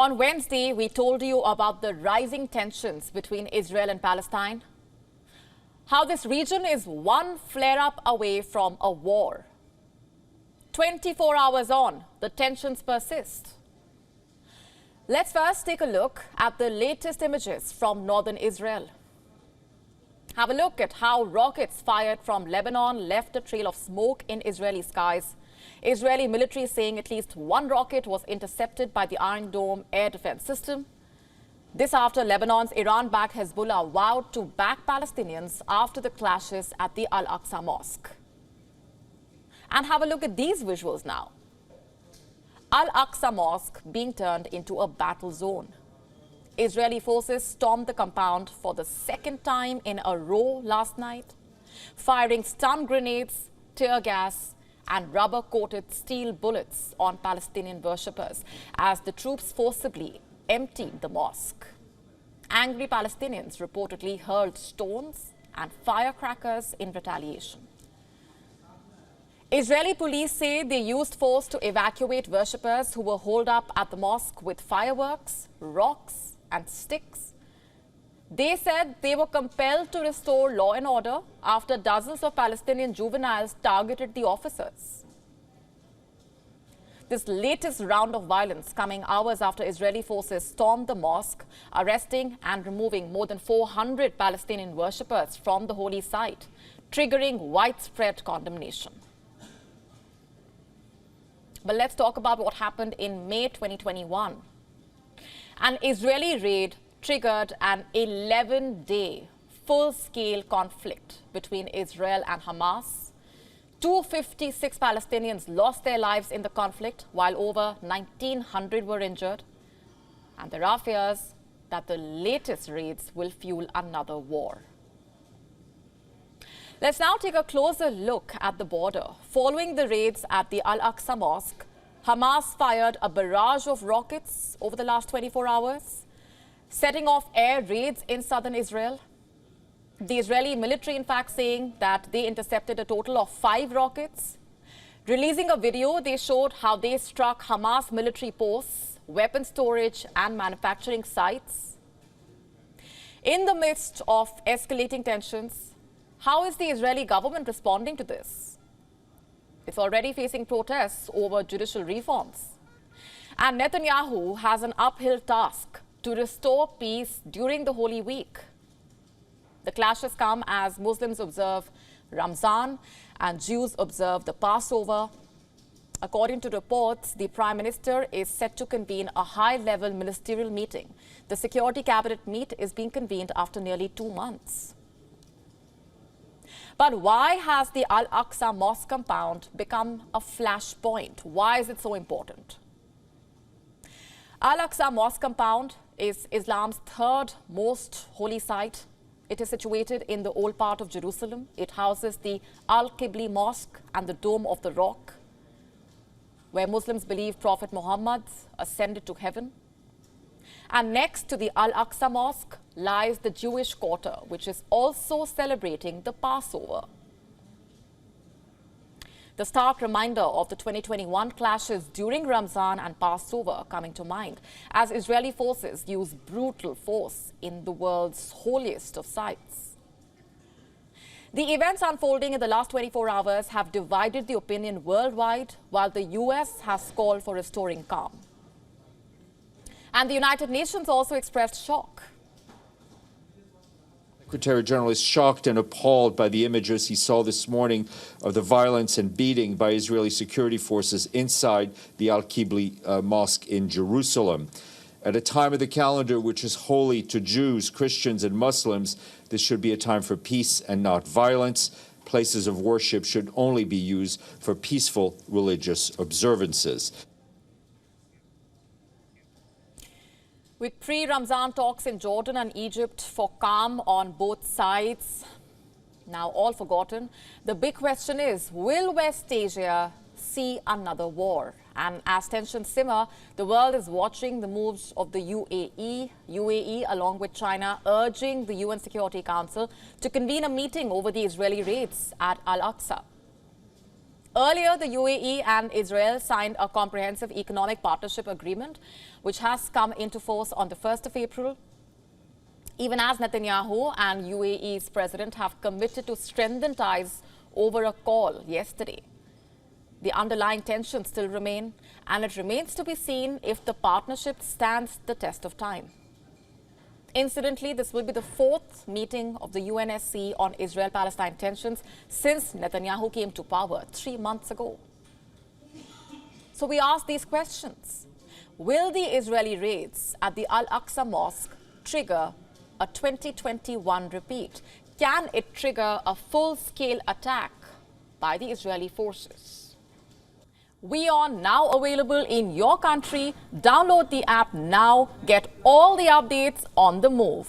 On Wednesday, we told you about the rising tensions between Israel and Palestine, how this region is one flare-up away from a war. 24 hours on, the tensions persist. Let's first take a look at the latest images from northern Israel. Have a look at how rockets fired from Lebanon left a trail of smoke in Israeli skies. Israeli military saying at least one rocket was intercepted by the Iron Dome air defense system. This after Lebanon's Iran-backed Hezbollah vowed to back Palestinians after the clashes at the al-Aqsa mosque. And have a look at these visuals now. Al-Aqsa mosque being turned into a battle zone. Israeli forces stormed the compound for the second time in a row last night, firing stun grenades, tear gas, and rubber-coated steel bullets on Palestinian worshippers as the troops forcibly emptied the mosque. Angry Palestinians reportedly hurled stones and firecrackers in retaliation. Israeli police say they used force to evacuate worshippers who were holed up at the mosque with fireworks, rocks, and sticks. They said they were compelled to restore law and order after dozens of Palestinian juveniles targeted the officers. This latest round of violence coming hours after Israeli forces stormed the mosque, arresting and removing more than 400 Palestinian worshippers from the holy site, triggering widespread condemnation. But let's talk about what happened in May 2021. An Israeli raid triggered an 11-day full-scale conflict between Israel and Hamas. 256 Palestinians lost their lives in the conflict, while over 1,900 were injured. And there are fears that the latest raids will fuel another war. Let's now take a closer look at the border. Following the raids at the al-Aqsa mosque, Hamas fired a barrage of rockets over the last 24 hours, setting off air raids in southern Israel. The Israeli military, in fact, saying that they intercepted a total of 5 rockets. Releasing a video, they showed how they struck Hamas military posts, weapon storage and manufacturing sites. In the midst of escalating tensions, how is the Israeli government responding to this? It's already facing protests over judicial reforms. And Netanyahu has an uphill task to restore peace during the Holy Week. The clashes come as Muslims observe Ramzan and Jews observe the Passover. According to reports, the Prime Minister is set to convene a high-level ministerial meeting. The Security Cabinet meet is being convened after nearly 2 months. But why has the al-Aqsa mosque compound become a flashpoint? Why is it so important? Al-Aqsa mosque compound is Islam's third most holy site. It is situated in the old part of Jerusalem. It houses the al-Qibli mosque and the Dome of the Rock, where Muslims believe Prophet Muhammad ascended to heaven. And next to the al-Aqsa mosque lies the Jewish quarter, which is also celebrating the Passover. The stark reminder of the 2021 clashes during Ramzan and Passover coming to mind as Israeli forces use brutal force in the world's holiest of sites. The events unfolding in the last 24 hours have divided the opinion worldwide, while the US has called for restoring calm. And the United Nations also expressed shock. Secretary General is shocked and appalled by the images he saw this morning of the violence and beating by Israeli security forces inside the al-Qibli mosque in Jerusalem. At a time of the calendar which is holy to Jews, Christians, and Muslims, this should be a time for peace and not violence. Places of worship should only be used for peaceful religious observances. With pre-Ramzan talks in Jordan and Egypt for calm on both sides now all forgotten, the big question is, will West Asia see another war? And as tensions simmer, the world is watching the moves of the UAE along with China, urging the UN Security Council to convene a meeting over the Israeli raids at al-Aqsa. Earlier, the UAE and Israel signed a comprehensive economic partnership agreement, which has come into force on the 1st of April. Even as Netanyahu and UAE's president have committed to strengthen ties over a call yesterday, the underlying tensions still remain, and it remains to be seen if the partnership stands the test of time. Incidentally, this will be the fourth meeting of the UNSC on Israel-Palestine tensions since Netanyahu came to power 3 months ago. So we ask these questions. Will the Israeli raids at the al-Aqsa mosque trigger a 2021 repeat? Can it trigger a full-scale attack by the Israeli forces? WION now available in your country. Download the app now. Get all the updates on the move.